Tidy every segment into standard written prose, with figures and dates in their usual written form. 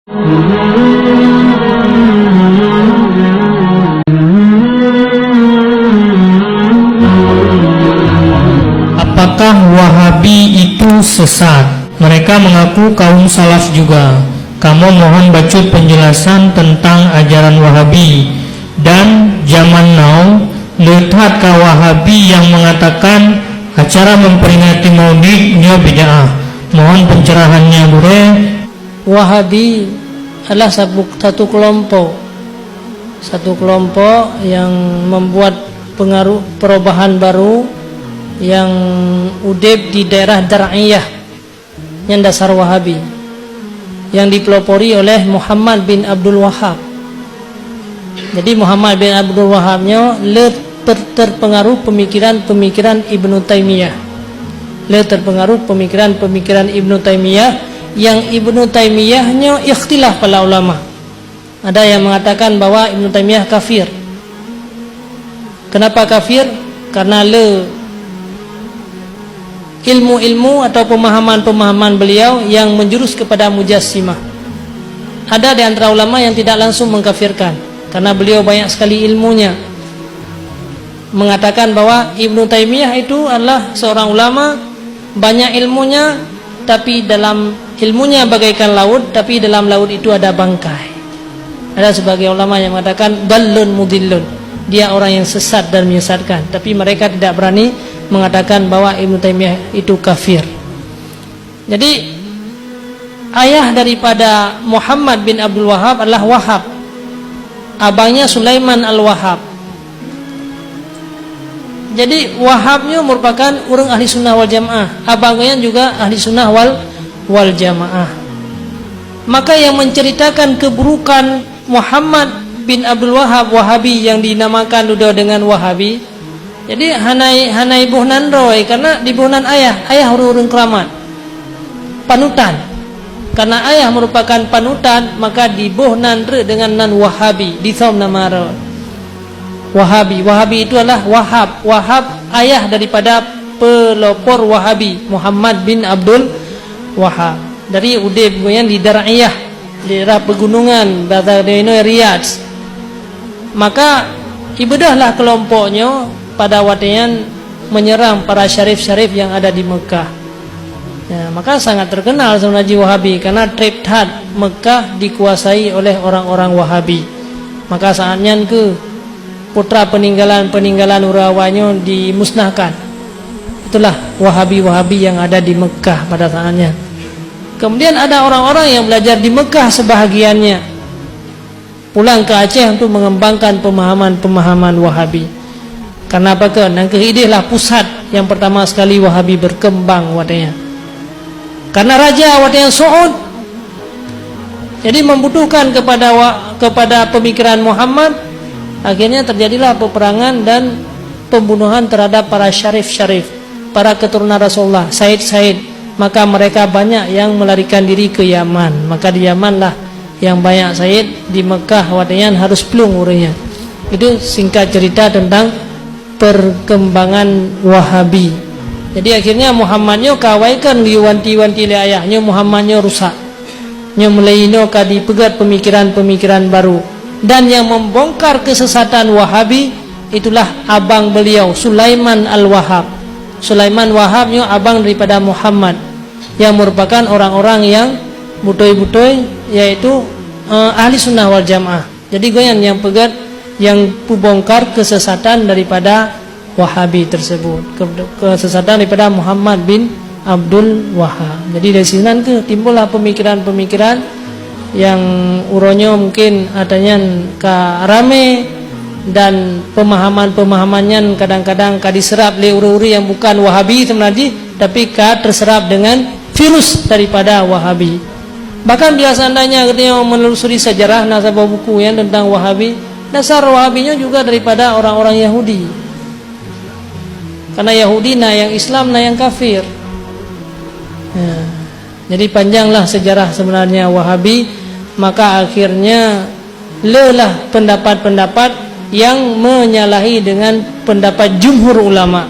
Apakah Wahabi itu sesat? Mereka mengaku kaum salaf juga. Kamu mohon baca penjelasan tentang ajaran Wahabi. Dan zaman now, lihat ke Wahabi yang mengatakan acara memperingati Maulidnya bid'ah. Mohon pencerahannya, Bure. Wahabi adalah satu kelompok yang membuat pengaruh perubahan baru yang udib di daerah Dar'iyah yang dasar Wahabi yang dipelopori oleh Muhammad bin Abdul Wahab. Jadi Muhammad bin Abdul Wahabnya terpengaruh pemikiran-pemikiran Ibnu Taimiyah. Terpengaruh pemikiran-pemikiran Ibnu Taimiyah yang Ibnu Taimiyahnya ikhtilaf para ulama. Ada yang mengatakan bahwa Ibnu Taimiyah kafir. Kenapa kafir? Karena ilmu-ilmu atau pemahaman-pemahaman beliau yang menjurus kepada mujassimah. Ada di antara ulama yang tidak langsung mengkafirkan karena beliau banyak sekali ilmunya. Mengatakan bahwa Ibnu Taimiyah itu adalah seorang ulama, banyak ilmunya, tapi dalam ilmunya bagaikan laut, tapi dalam laut itu ada bangkai. Ada sebagai ulama yang mengatakan dallun mudillun, dia orang yang sesat dan menyesatkan, tapi mereka tidak berani mengatakan bahwa Ibnu Taimiyah itu kafir. Jadi ayah daripada Muhammad bin Abdul Wahab adalah Wahab, abangnya Sulaiman al-Wahab. Jadi Wahabnya merupakan orang ahli sunnah wal jamaah, abangnya juga ahli sunnah wal jamaah. Maka yang menceritakan keburukan Muhammad bin Abdul Wahab Wahabi yang dinamakan sudah dengan Wahabi, jadi hanai buhnan roy, karena di buhnan ayah urung keramat panutan. Karena ayah merupakan panutan, maka di buhnan re dengan nan Wahabi, di thom nama roy Wahabi. Wahabi itu adalah Wahab ayah daripada pelopor Wahabi Muhammad bin Abdul Wahab. Dari udib yang di Dar'iyah, daerah pegunungan Badadino Riyadh. Maka ibadahlah kelompoknya pada waktunya menyerang para syarif-syarif yang ada di Mekah. Ya, maka sangat terkenal sebenarnya Wahabi karena Triptad Mekah dikuasai oleh orang-orang Wahabi. Maka saatnya putra peninggalan urawanya dimusnahkan. Itulah Wahabi-Wahabi yang ada di Mekah pada saatnya. Kemudian ada orang-orang yang belajar di Mekah sebahagiannya pulang ke Aceh untuk mengembangkan pemahaman-pemahaman Wahabi. Karena apa? Karena inilah pusat yang pertama sekali Wahabi berkembang wadanya. Karena raja wadanya Saud, jadi membutuhkan kepada pemikiran Muhammad. Akhirnya terjadilah peperangan dan pembunuhan terhadap para syarif-syarif, para keturunan Rasulullah, Said. Maka mereka banyak yang melarikan diri ke Yaman. Maka di Yaman lah yang banyak Said, di Mekah wadayan harus plung urenya. Itu singkat cerita tentang perkembangan Wahabi. Jadi akhirnya Muhammadnya kawaikan diwanti-wanti oleh ayahnya, Muhammadnya rusak. Nya melaino kadi pegat pemikiran-pemikiran baru. Dan yang membongkar kesesatan Wahabi itulah abang beliau Sulaiman al-Wahab. Sulaiman Wahabnya abang daripada Muhammad, yang merupakan orang-orang yang butoy-butoy, yaitu ahli sunnah wal jamaah. Jadi goyan yang pegat, yang membongkar kesesatan daripada Wahabi tersebut, kesesatan daripada Muhammad bin Abdul Wahab. Jadi dari sini timbullah pemikiran-pemikiran yang uronyo mungkin adanya rame, dan pemahamannya kadang-kadang diserap oleh uri-uri yang bukan Wahabi sebenarnya, tapi terserap dengan virus daripada Wahabi. Bahkan biasanya ketika menelusuri sejarah nasabah buku yang tentang Wahabi, dasar Wahabinya juga daripada orang-orang Yahudi. Karena Yahudi yang Islam yang kafir. Ya. Jadi panjanglah sejarah sebenarnya Wahabi. Maka akhirnya lelah pendapat-pendapat yang menyalahi dengan pendapat jumhur ulama.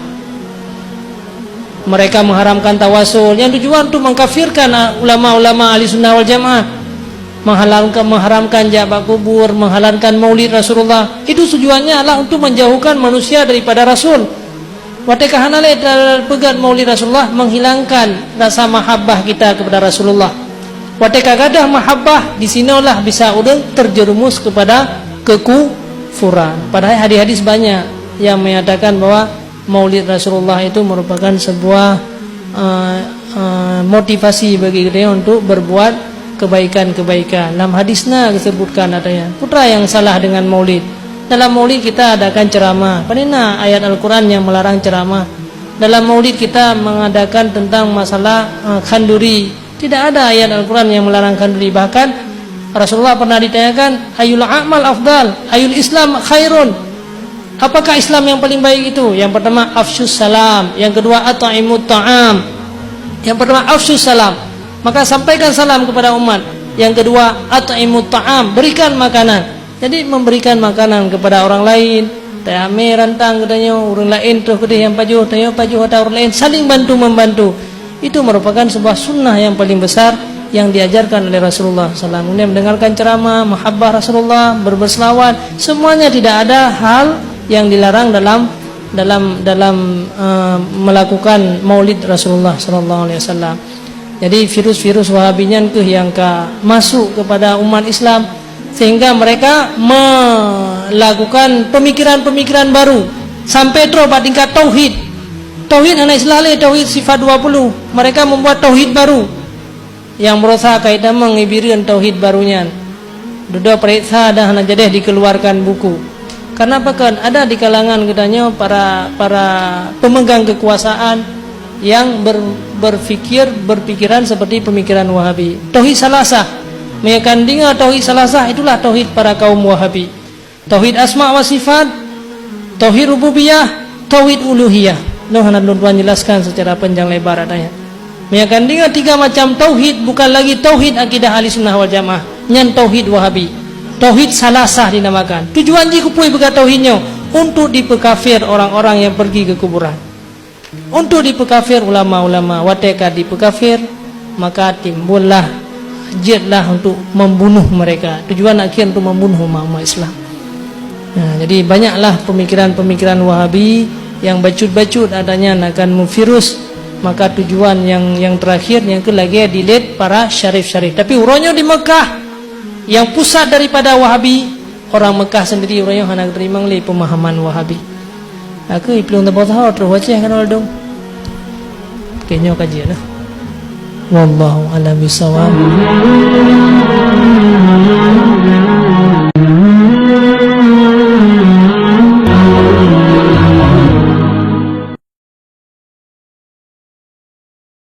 Mereka mengharamkan tawasul yang tujuan untuk mengkafirkan ulama-ulama ahli sunnah wal jamaah. mengharamkan jabat kubur, menghalalkan maulid Rasulullah. Itu tujuannya adalah untuk menjauhkan manusia daripada Rasul. Watika hanale pegat maulid Rasulullah menghilangkan rasa mahabbah kita kepada Rasulullah. Watika gadah mahabbah di sinilah bisa urang terjerumus kepada kekufuran. Padahal hadis-hadis banyak yang menyatakan bahwa maulid Rasulullah itu merupakan sebuah motivasi bagi kita untuk berbuat kebaikan-kebaikan. Dalam hadisnya disebutkan adanya putra yang salah dengan maulid. Dalam maulid kita adakan ceramah. Padahal ayat Al-Quran yang melarang ceramah. Dalam maulid kita mengadakan tentang masalah khanduri. Tidak ada ayat Al-Quran yang melarang khanduri. Bahkan Rasulullah pernah ditanyakan, ayul a'mal afdal, ayul islam khairun. Apakah Islam yang paling baik itu? Yang pertama afsyus salam, yang kedua at'imut ta'am. Yang pertama afsyus salam, maka sampaikan salam kepada umat. Yang kedua at'imut ta'am, berikan makanan. Jadi memberikan makanan kepada orang lain, tayame rantang katanya orang lain terus kedih yang pajuh, tayo pajuh atau orang lain, saling bantu membantu. Itu merupakan sebuah sunnah yang paling besar yang diajarkan oleh Rasulullah SAW. Kemudian mendengarkan ceramah, mahabbah Rasulullah, berselawat, semuanya tidak ada hal yang dilarang dalam melakukan maulid Rasulullah SAW. Jadi virus-virus Wahabinya ke yang masuk kepada umat Islam, sehingga mereka melakukan pemikiran-pemikiran baru sampai terus pada tingkat tauhid. Tauhid anak Islam tauhid sifat 20. Mereka membuat tauhid baru yang berusaha kaitan mengibirin tauhid barunya. Duda periksa dah nak jadi dikeluarkan buku. Karena apa kan ada di kalangan katanya para pemegang kekuasaan yang berpikiran seperti pemikiran Wahabi. Tauhid salasah, meyakandinga tauhid salasah itulah tauhid para kaum Wahabi. Tauhid asma wa sifat, tauhid rububiyah, tauhid uluhiyah. Noh hendak tuan jelaskan secara panjang lebar adanya. Meyakandinga 3 macam tauhid, bukan lagi tauhid akidah Ahlussunnah wal Jamaah, nyan tauhid Wahabi. Tauhid salasah dinamakan. Tujuan dikupui begat tauhidnya untuk dipekafir orang-orang yang pergi ke kuburan. Untuk dipekafir ulama-ulama, wateka dipekafir, maka timbullah jihadlah untuk membunuh mereka. Tujuan akhir untuk membunuh umat Islam. Nah, jadi banyaklah pemikiran-pemikiran Wahabi yang bacut-bacut adanya akan memvirus. Maka tujuan yang terakhir yang lagi dilet para syarif-syarif. Tapi urangnya di Mekah yang pusat daripada Wahabi, orang Mekah sendiri urangnya hendak terima li pemahaman Wahabi. Aku belum tahu terus baca kan dong. Kayaknya kajian lah. Wallahu a'lam bishawab.